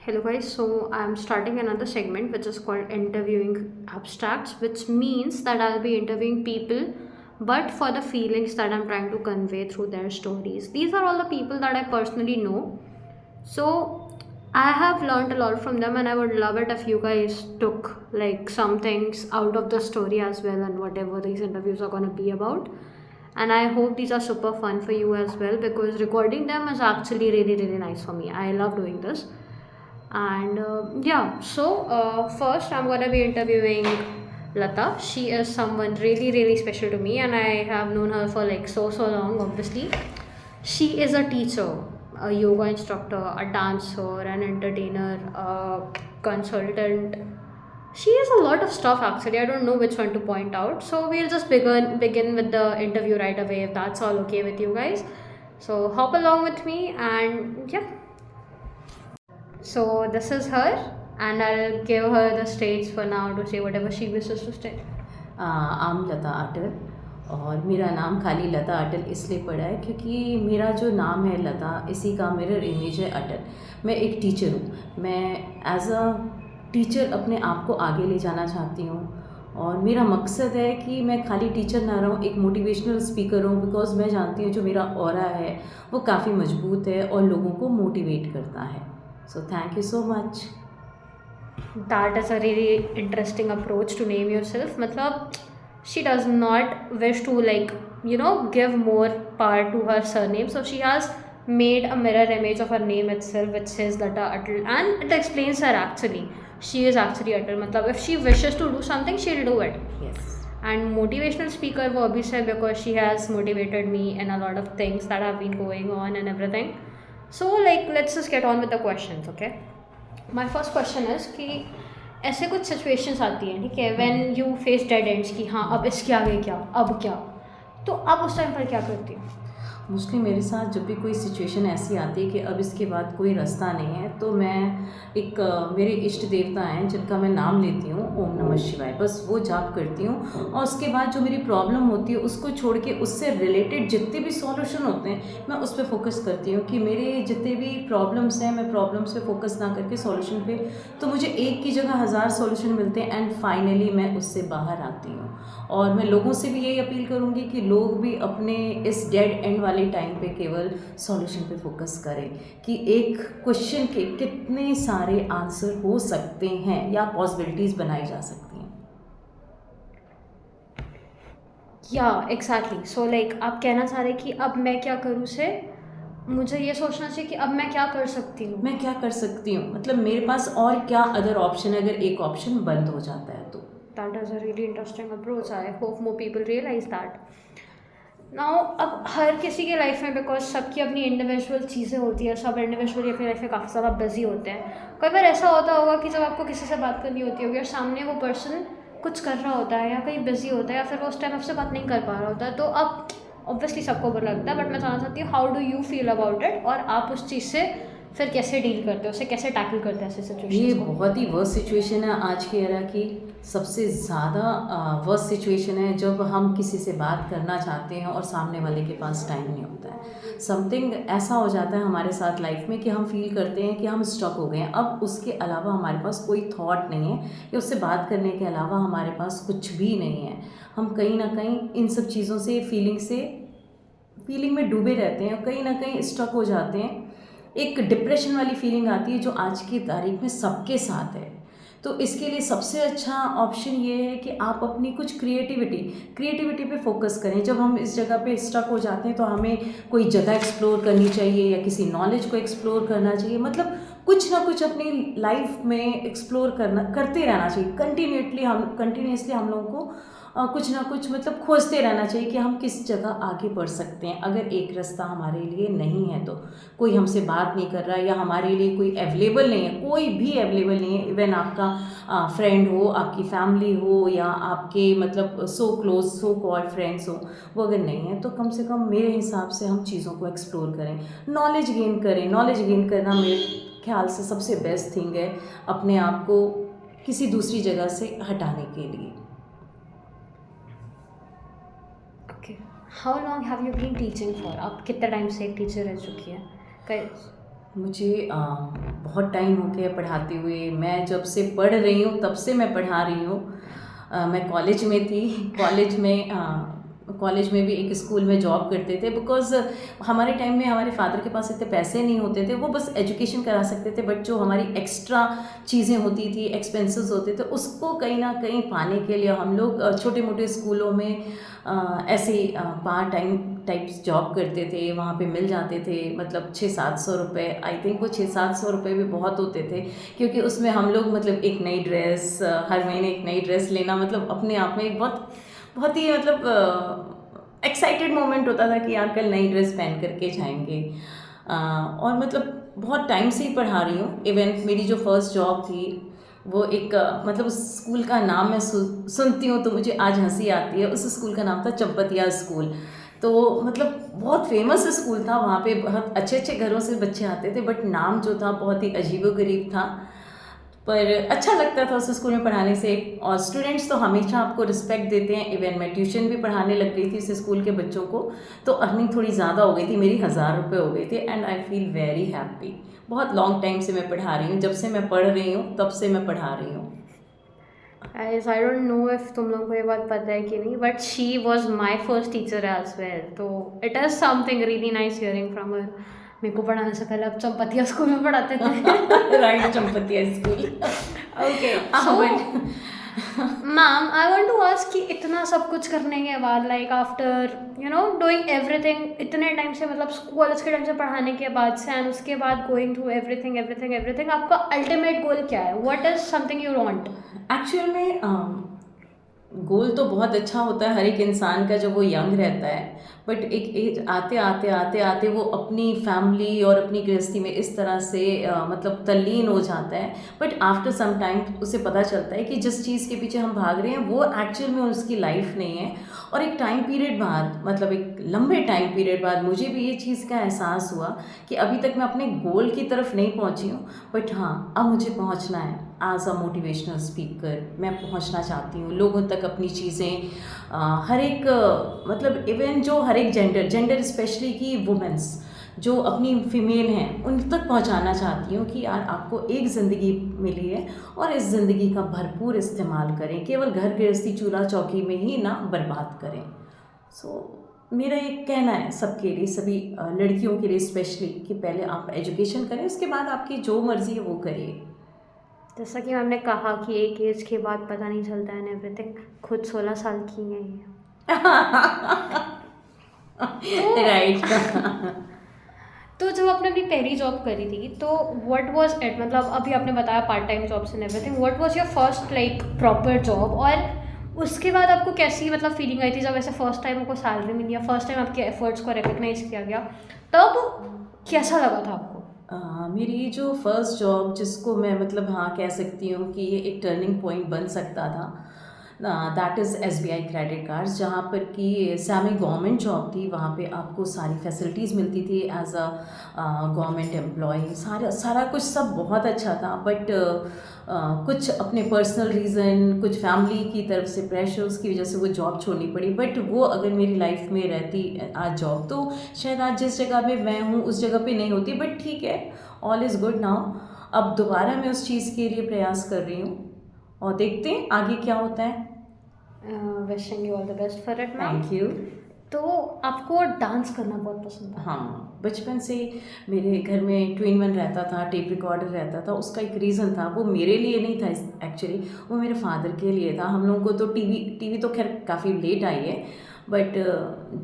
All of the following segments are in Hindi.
Hello guys, so I'm starting another segment which is called interviewing abstracts, which means that I'll be interviewing people but for the feelings that I'm trying to convey through their stories. These are all the people that I personally know. So I have learned a lot from them and I would love it if you guys took like some things out of the story as well and whatever these interviews are going to be about. And I hope these are super fun for you as well because recording them is actually really nice for me. I love doing this. And yeah, so first I'm gonna be interviewing Lata. She is someone really special to me, and I have known her for like so long. Obviously, she is a teacher, a yoga instructor, a dancer, an entertainer, a consultant. She is a lot of stuff actually. I don't know which one to point out. So we'll just begin with the interview right away if that's all okay with you guys. So hop along with me and yeah. So this is her, and I'll give her the stage for now to say whatever she wishes to say. आम लता अटल। और मेरा नाम खाली लता अटल इसलिए पड़ा है क्योंकि मेरा जो नाम है लता, इसी का मिरर इमेज है अटल। मैं एक टीचर हूँ। मैं एज अ टीचर अपने आप को आगे ले जाना चाहती हूँ और मेरा मकसद है कि मैं खाली टीचर ना रहूँ, एक मोटिवेशनल स्पीकर हूँ। बिकॉज मैं जानती हूँ जो मेरा ऑरा है वो काफ़ी मजबूत है और लोगों को मोटिवेट करता है। So thank you so much. That is a really interesting approach to name yourself. मतलब she does not wish to like give more power to her surname, so she has made a mirror image of her name itself, which says Lata Atal, and it explains her actually. She is actually Atal. मतलब if she wishes to do something, she'll do it. Yes. And motivational speaker वो अभी से because she has motivated me in a lot of things that have been going on and everything. So like let's just get on with the questions, okay? My first question is कि ऐसे कुछ सिचुएशंस आती हैं, ठीक है, when you face dead ends कि हाँ अब इसके आगे क्या, अब क्या, तो अब उस टाइम पर क्या करती हूँ? मोस्टली मेरे साथ जब भी कोई सिचुएशन ऐसी आती है कि अब इसके बाद कोई रास्ता नहीं है, तो मैं एक मेरे इष्ट देवता हैं जिनका मैं नाम लेती हूँ, ओम नमः शिवाय, बस वो जाप करती हूँ। और उसके बाद जो मेरी प्रॉब्लम होती है उसको छोड़ के उससे रिलेटेड जितने भी सॉल्यूशन होते हैं मैं उस पर फोकस करती हूँ कि मेरे जितने भी प्रॉब्लम्स हैं मैं प्रॉब्लम्स पे फोकस ना करके सॉल्यूशन पे, तो मुझे एक की जगह 1000 सॉल्यूशन मिलते हैं एंड फाइनली मैं उससे बाहर आती हूँ। और मैं लोगों से भी यही अपील करूँगी कि लोग भी अपने इस डेड एंड वाले टाइम पे केवल सॉल्यूशन पे फोकस करें कि एक क्वेश्चन के कितने सारे आंसर हो सकते हैं या पॉसिबिलिटीज़ बनाई जा सकती हैं। या एग्जैक्टली, सो लाइक आप कहना चाह रहे कि अब मैं क्या करूँ से मुझे ये सोचना चाहिए कि अब मैं क्या कर सकती हूँ, मैं क्या कर सकती हूँ, मतलब मेरे पास और क्या अदर ऑप्शन है अगर एक ऑप्शन बंद हो जाता है तो। That is a really interesting approach. I hope more people realise that. Now अब हर किसी के लाइफ में बिकॉज सबकी अपनी इंडिविजुअल चीज़ें होती है, सब इंडिविजुअली अपनी लाइफ में काफ़ी ज़्यादा बिजी होते हैं। कई बार ऐसा होता होगा कि जब आपको किसी से बात करनी होती होगी और सामने वो पर्सन कुछ कर रहा होता है या कहीं बिजी होता है या फिर वो उस टाइम आपसे बात नहीं कर पा रहा होता है, तो अब ऑब्वियसली सबको बुरा लगता है, बट मैं जानना चाहती हूँ how do you feel about it और आप उस चीज़ से फिर कैसे डील करते हो, उसे कैसे टैकल करते हैं ऐसे ये सिचुएशंस को? बहुत ही वर्स्ट सिचुएशन है आज की एरा की। सबसे ज़्यादा वर्स्ट सिचुएशन है जब हम किसी से बात करना चाहते हैं और सामने वाले के पास टाइम नहीं होता है। समथिंग ऐसा हो जाता है हमारे साथ लाइफ में कि हम फील करते हैं कि हम स्टक हो गए हैं, अब उसके अलावा हमारे पास कोई थॉट नहीं है या उससे बात करने के अलावा हमारे पास कुछ भी नहीं है। हम कहीं ना कहीं इन सब चीज़ों से फीलिंग में डूबे रहते हैं और कहीं ना कहीं स्टक हो जाते हैं। एक डिप्रेशन वाली फीलिंग आती है जो आज की तारीख में सबके साथ है। तो इसके लिए सबसे अच्छा ऑप्शन ये है कि आप अपनी कुछ क्रिएटिविटी पे फोकस करें। जब हम इस जगह पे स्टक हो जाते हैं तो हमें कोई जगह एक्सप्लोर करनी चाहिए या किसी नॉलेज को एक्सप्लोर करना चाहिए, मतलब कुछ ना कुछ अपनी लाइफ में एक्सप्लोर करते रहना चाहिए। कंटिन्यूसली हम लोगों को कुछ ना कुछ मतलब खोजते रहना चाहिए कि हम किस जगह आगे बढ़ सकते हैं। अगर एक रास्ता हमारे लिए नहीं है, तो कोई हमसे बात नहीं कर रहा है या हमारे लिए कोई अवेलेबल नहीं है, कोई भी अवेलेबल नहीं है, इवन आपका फ्रेंड हो, आपकी फैमिली हो या आपके मतलब so close so called friends हो, वो अगर नहीं है तो कम से कम मेरे हिसाब से हम चीज़ों को एक्सप्लोर करें, नॉलेज गेन करें। नॉलेज गेन करना मेरे ख्याल से सबसे बेस्ट थिंग है अपने आप को किसी दूसरी जगह से हटाने के लिए। Okay, how long have you been teaching for? आप कितने टाइम से एक टीचर रह चुकी है? कई मुझे बहुत टाइम हो गया पढ़ाते हुए। मैं जब से पढ़ रही हूँ तब से मैं पढ़ा रही हूँ। मैं कॉलेज में थी। कॉलेज में भी एक स्कूल में जॉब करते थे, बिकॉज़ हमारे टाइम में हमारे फादर के पास इतने पैसे नहीं होते थे, वो बस एजुकेशन करा सकते थे, बट जो हमारी एक्स्ट्रा चीज़ें होती थी, एक्सपेंसेस होते थे, उसको कहीं ना कहीं पाने के लिए हम लोग छोटे मोटे स्कूलों में ऐसे पार्ट टाइम टाइप्स जॉब करते थे। वहाँ पे मिल जाते थे, मतलब 600-700 रुपये। आई थिंक वो 600-700 रुपये भी बहुत होते थे, क्योंकि उसमें हम लोग मतलब एक नई ड्रेस, हर महीने एक नई ड्रेस लेना, मतलब अपने आप में एक बहुत बहुत ही मतलब एक्साइटेड मोमेंट होता था कि यार कल नई ड्रेस पहन करके जाएंगे। और मतलब बहुत टाइम से ही पढ़ा रही हूँ। इवन मेरी जो फर्स्ट जॉब थी वो एक मतलब उस स्कूल का नाम मैं सुनती हूँ तो मुझे आज हंसी आती है। उस स्कूल का नाम था चंपतिया स्कूल। तो मतलब बहुत फेमस स्कूल था, वहाँ पे बहुत अच्छे अच्छे घरों से बच्चे आते थे, बट नाम जो था बहुत ही अजीबोगरीब था। पर अच्छा लगता था उस स्कूल में पढ़ाने से, और स्टूडेंट्स तो हमेशा आपको रिस्पेक्ट देते हैं। इवन मैं ट्यूशन भी पढ़ाने लग गई थी उस स्कूल के बच्चों को, तो अर्निंग थोड़ी ज़्यादा हो गई थी, मेरी 1000 रुपये हो गई थी, and I feel very happy. बहुत लॉन्ग टाइम से मैं पढ़ा रही हूँ, जब से मैं पढ़ रही हूँ तब से मैं पढ़ा रही हूँ। Guys, I don't know if तुम लोगों को ये बात पता है कि नहीं, but she was my first teacher as well. तो it is something really nice hearing from her. मेरे को पढ़ाने से पहले अब चंपतिया स्कूल में पढ़ाते थे। Right, Champatiya school. Okay, हाँ, so but ma'am I want to ask कि इतना सब कुछ करने के बाद, लाइक आफ्टर डूइंग एवरीथिंग इतने टाइम से, मतलब कॉलेज के टाइम से पढ़ाने के बाद से, एंड उसके बाद going through everything everything everything, आपका अल्टीमेट गोल क्या है? What is something you want? Actual में गोल तो बहुत अच्छा होता है हर एक इंसान का जब वो यंग रहता है, बट एक एज आते आते आते आते वो अपनी फैमिली और अपनी गृहस्थी में इस तरह से मतलब तल्लीन हो जाता है। बट आफ्टर सम टाइम उसे पता चलता है कि जिस चीज़ के पीछे हम भाग रहे हैं वो एक्चुअल में उसकी लाइफ नहीं है। और एक टाइम पीरियड बाद, मतलब एक लंबे टाइम पीरियड बाद, मुझे भी ये चीज़ का एहसास हुआ कि अभी तक मैं अपने गोल की तरफ नहीं पहुंची हूँ, बट हाँ अब मुझे पहुंचना है। एज अ मोटिवेशनल स्पीकर मैं पहुंचना चाहती हूँ लोगों तक अपनी चीज़ें, हर एक मतलब इवन जो हर एक जेंडर स्पेशली कि वुमेंस जो अपनी फीमेल हैं उन तक पहुंचाना चाहती हूँ कि यार आपको एक ज़िंदगी मिली है और इस ज़िंदगी का भरपूर इस्तेमाल करें, केवल घर गृहस्थी चूल्हा चौकी में ही ना बर्बाद करें। मेरा ये कहना है सबके लिए, सभी लड़कियों के लिए स्पेशली, कि पहले आप एजुकेशन करें, उसके बाद आपकी जो मर्ज़ी है वो करिए। जैसा कि मैंने कहा कि एक एज के बाद पता नहीं चलता है एवरीथिंग, खुद 16 साल की है ये। राइट। तो जब आपने अपनी पहली जॉब करी थी तो व्हाट वाज इट, मतलब अभी आपने बताया part time jobs and everything, what was your first like proper job, और उसके बाद आपको कैसी मतलब फीलिंग आई थी जब ऐसे फर्स्ट टाइम आपको सैलरी मिली या फर्स्ट टाइम आपके एफर्ट्स को रिकग्नाइज किया गया, तब कैसा लगा था आपको? मेरी जो फर्स्ट जॉब, जिसको मैं मतलब हाँ कह सकती हूँ कि ये एक टर्निंग पॉइंट बन सकता था, that is SBI credit cards, जहाँ पर कि सेमी गवर्नमेंट जॉब थी। वहाँ पे आपको सारी फैसिलिटीज़ मिलती थी एज अ गवर्नमेंट एम्प्लॉय, सारा कुछ सब बहुत अच्छा था। बट कुछ अपने पर्सनल रीज़न, कुछ फैमिली की तरफ से प्रेशर्स की वजह से वो जॉब छोड़नी पड़ी। बट वो अगर मेरी लाइफ में रहती आज जॉब, तो शायद आज जिस जगह पे मैं हूँ उस जगह पे नहीं होती। बट ठीक है, ऑल इज़ गुड नाउ। अब दोबारा मैं उस चीज़ के लिए प्रयास कर रही हूँ और देखते हैं आगे क्या होता है। Wishing you all the best for it ma'am. Thank you. तो आपको डांस करना बहुत पसंद है? हाँ, बचपन से मेरे घर में ट्विन वन रहता था, टेप रिकॉर्डर रहता था। उसका एक रीज़न था, वो मेरे लिए नहीं था एक्चुअली, वो मेरे फादर के लिए था। हम लोगों को तो टीवी तो खैर काफ़ी लेट आई है, बट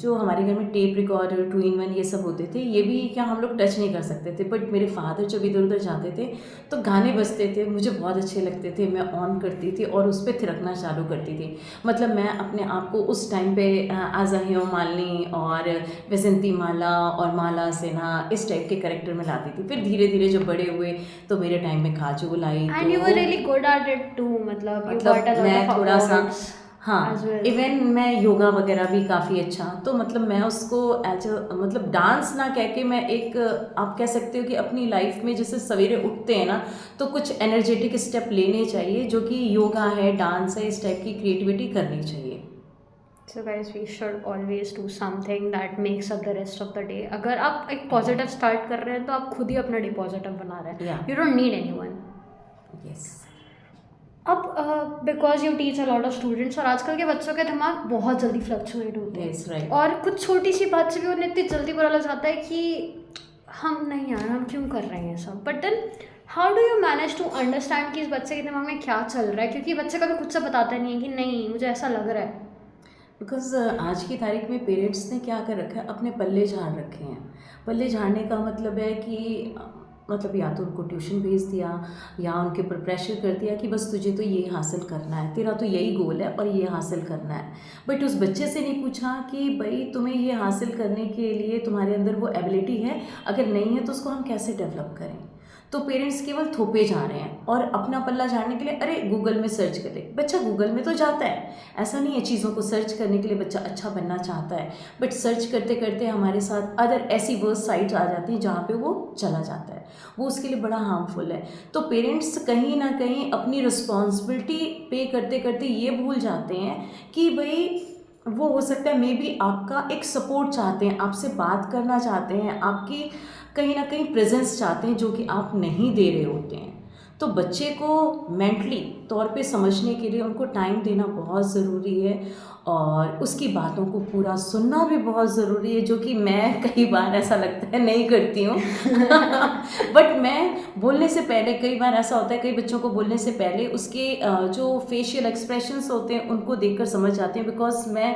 जो हमारे घर में टेप रिकॉर्डर, ट्विन वन ये सब होते थे, ये भी क्या हम लोग टच नहीं कर सकते थे। बट मेरे फादर जब इधर उधर जाते थे तो गाने बजते थे, मुझे बहुत अच्छे लगते थे, मैं ऑन करती थी और उस पर थिरकना चालू करती थी। मतलब मैं अपने आप को उस टाइम पे एज अ हेमा मालिनी और वैजंती माला और माला सिन्हा इस टाइप के कैरेक्टर में लाती थी। फिर धीरे धीरे जब बड़े हुए तो मेरे टाइम में काजोल आई, and you were really good at it too, मतलब मैं थोड़ा सा, हाँ, as well. इवन मैं योगा वगैरह भी काफ़ी अच्छा, तो मतलब मैं उसको एज अ मतलब डांस ना कह के मैं एक, आप कह सकते हो कि अपनी लाइफ में जैसे सवेरे उठते हैं ना तो कुछ एनर्जेटिक स्टेप लेने चाहिए, जो कि योगा है, डांस है, इस टाइप की क्रिएटिविटी करनी चाहिए। So guys we should always do something that makes up the rest of the day. अगर आप एक पॉजिटिव स्टार्ट कर रहे हैं तो आप खुद ही अपना डे पॉजिटिव बना रहे हैं. Yeah. You don't need anyone. Yes. अब because you teach a lot of students, और आजकल के बच्चों के दिमाग बहुत जल्दी फ्लक्चुएट होते हैं. Yes, right. और कुछ छोटी सी बात से भी उन्हें इतनी जल्दी बुरा लग जाता है कि हम नहीं यार, हम क्यों कर रहे हैं सब. But then how do you manage to understand कि इस बच्चे के दिमाग में क्या चल रहा है, क्योंकि बच्चे कभी खुद से बताते नहीं है कि नहीं मुझे ऐसा लग रहा है. बिकॉज आज की तारीख में पेरेंट्स ने क्या कर रखा है, अपने पल्ले झाड़ रखे हैं. पल्ले झाड़ने का मतलब है कि मतलब या तो उनको ट्यूशन भेज दिया या उनके ऊपर प्रेशर कर दिया कि बस तुझे तो ये हासिल करना है, तेरा तो यही गोल है और ये हासिल करना है. बट उस बच्चे से नहीं पूछा कि भाई तुम्हें ये हासिल करने के लिए तुम्हारे अंदर वो एबिलिटी है, अगर नहीं है तो उसको हम कैसे डेवलप करें. तो पेरेंट्स केवल थोपे जा रहे हैं और अपना पल्ला झाड़ने के लिए अरे गूगल में सर्च कर ले. बच्चा गूगल में तो जाता है, ऐसा नहीं है, चीज़ों को सर्च करने के लिए बच्चा अच्छा बनना चाहता है, बट सर्च करते करते हमारे साथ अदर ऐसी वर्स साइट्स आ जाती हैं जहाँ पे वो चला जाता है, वो उसके लिए बड़ा हार्मफुल है. तो पेरेंट्स कहीं ना कहीं अपनी रिस्पॉन्सिबिलिटी पे करते करते ये भूल जाते हैं कि भाई वो हो सकता है मे बी आपका एक सपोर्ट चाहते हैं, आपसे बात करना चाहते हैं, आपकी कहीं ना कहीं प्रेजेंस चाहते हैं जो कि आप नहीं दे रहे होते हैं. तो बच्चे को मेंटली तौर पे समझने के लिए उनको टाइम देना बहुत ज़रूरी है और उसकी बातों को पूरा सुनना भी बहुत ज़रूरी है, जो कि मैं कई बार ऐसा लगता है नहीं करती हूँ. बट मैं बोलने से पहले, कई बार ऐसा होता है कई बच्चों को बोलने से पहले उसके जो फेशियल एक्सप्रेशंस होते हैं उनको देखकर समझ जाते हैं. बिकॉज मैं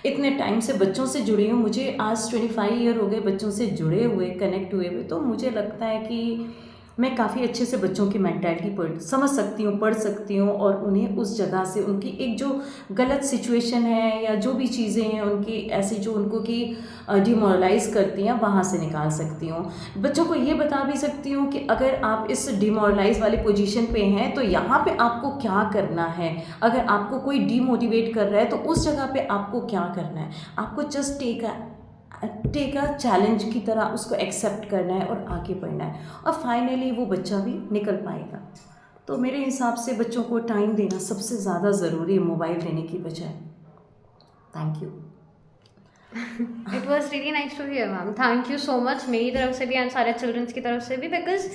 इतने टाइम से बच्चों से जुड़ी हूँ, मुझे आज 25 ईयर हो गए बच्चों से जुड़े हुए, कनेक्ट हुए हुए. तो मुझे लगता है कि मैं काफ़ी अच्छे से बच्चों की मेंटालिटी समझ सकती हूँ, पढ़ सकती हूँ और उन्हें उस जगह से उनकी एक जो गलत सिचुएशन है या जो भी चीज़ें हैं उनकी ऐसी जो उनको की डिमोरलाइज़ करती हैं वहाँ से निकाल सकती हूँ. बच्चों को ये बता भी सकती हूँ कि अगर आप इस डिमोरलाइज वाली पोजीशन पे हैं तो यहाँ पे आपको क्या करना है. अगर आपको कोई डीमोटिवेट कर रहा है तो उस जगह पे आपको क्या करना है. आपको जस्ट टेक अ चैलेंज की तरह उसको एक्सेप्ट करना है और आगे बढ़ना है और फाइनली वो बच्चा भी निकल पाएगा. तो मेरे हिसाब से बच्चों को टाइम देना सबसे ज़्यादा ज़रूरी है मोबाइल देने की बजाय. Thank you. It was really nice to hear ma'am. Thank you so much मेरी तरफ से भी एंड सारे चिल्ड्रंस की तरफ से भी. बिकॉज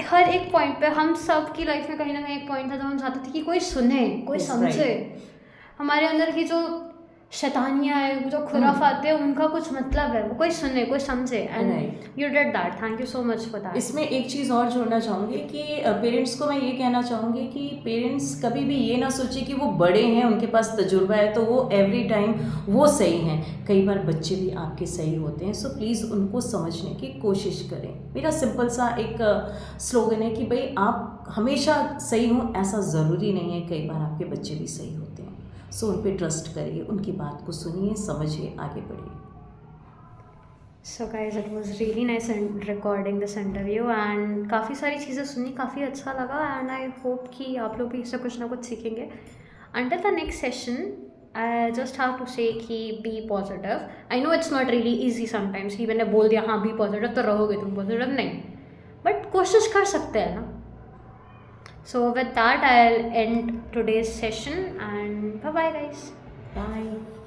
हर एक पॉइंट पे हम सब की लाइफ में कहीं ना कहीं एक पॉइंट था जब हम चाहते थे कि कोई सुने, कोई Yes, समझे. हमारे अंदर की जो शैतानियाँ है, जो खुराफात है, उनका कुछ मतलब है, वो कोई सुने, कोई समझे. And you did that. Thank you so much for that. इसमें एक चीज़ और जोड़ना चाहूँगी कि पेरेंट्स को मैं ये कहना चाहूँगी कि पेरेंट्स कभी भी ये ना सोचे कि वो बड़े हैं, उनके पास तजुर्बा है तो वो एवरी टाइम वो सही हैं. कई बार बच्चे भी आपके सही होते हैं. सो प्लीज़ उनको समझने की कोशिश करें. मेरा सिंपल सा एक स्लोगन है कि भाई आप हमेशा सही हो ऐसा ज़रूरी नहीं है, कई बार आपके बच्चे भी सही होते हैं. सो उन पे ट्रस्ट करिए, उनकी बात को सुनिए, समझिए, आगे बढ़िए. So guys it was really nice recording this interview and काफ़ी सारी चीज़ें सुनी, काफ़ी अच्छा लगा. एंड आई होप कि आप लोग भी इससे कुछ ना कुछ सीखेंगे. Until the next session I just have to say कि be positive. I know it's not really easy sometimes कि मैंने बोल दिया हाँ बी पॉजिटिव तो रहोगे तुम पॉजिटिव, नहीं, बट कोशिश कर सकते हैं ना. So with that, I'll end today's session and bye bye guys. Bye.